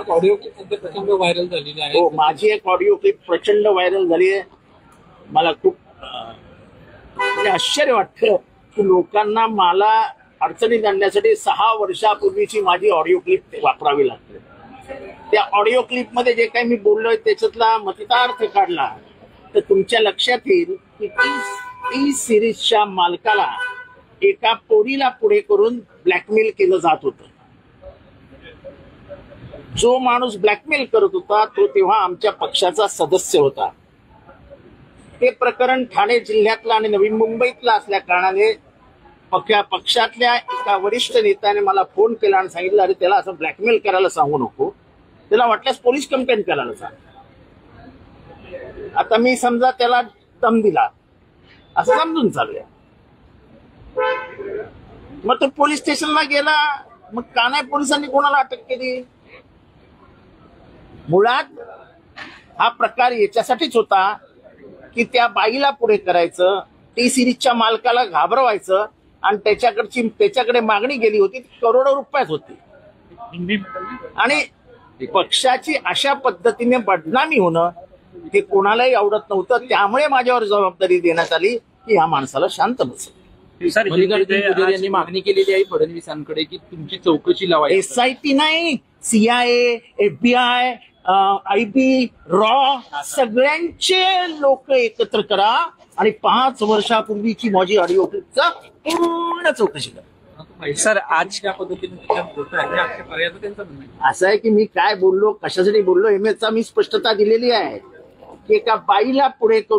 Audio clip प्रचंड viral झालेली आहे. हो, माझी एक ऑडिओ क्लिप प्रचंड व्हायरल झाली आहे. मला खूप म्हणजे आश्चर्य वाटतं की लोकांना मला अडचणीत आणण्यासाठी 6 वर्षापूर्वीची माझी ऑडिओ क्लिप वापरावी लागते. त्या ऑडिओ क्लिप मध्ये जे काही मी बोललोय त्याच्यातला मतितार्थ काढला तर तुमच्या लक्षात येईल की टी सिरीजच्या मालकाला एका पोरीला पुढे करून ब्लॅकमेल केलं जात होतं. जो माणूस ब्लॅकमेल करत होता तो तेव्हा आमच्या पक्षाचा सदस्य होता. ते प्रकरण ठाणे जिल्ह्यातलं आणि नवी मुंबईतलं असल्या कारणाने पक्षातल्या एका वरिष्ठ नेत्याने मला फोन केला आणि सांगितलं, अरे त्याला असं ब्लॅकमेल करायला सांगू नको, त्याला वाटल्यास पोलीस कंप्लेंट करायला सांग. आता मी समजा त्याला दम दिला असं समजून चाललंय. मग तो पोलीस स्टेशनला गेला. मग का नाही पोलिसांनी कोणाला अटक केली? मुळात हा प्रकार याच्यासाठीच होता की त्या बाईला पुढे करायचं, टी सिरीजच्या मालकाला घाबरवायचं आणि त्याच्याकडे मागणी गेली होती करोडो रुपयात होती. आणि पक्षाची अशा पद्धतीने बदनामी होणं हे कोणालाही आवडत नव्हतं. त्यामुळे माझ्यावर जबाबदारी देण्यात आली की या माणसाला शांत बसेल. मल्लिकार्जुन खरगे यांनी मागणी केलेली आहे फडणवीसांकडे की तुमची चौकशी लावायची. SIT नाही, CIA, FBI, IB, रॉ सगळ्यांचे लोक एकत्र करा आणि 5 वर्षापूर्वीची माझी ऑडिओ क्लिपचा पूर्ण चौकशी करा. सर आज ज्या पद्धतीने असं आहे की मी काय बोललो, कशासाठी बोललो याचा मी स्पष्टता दिलेली आहे की एका बाईला पुढे करून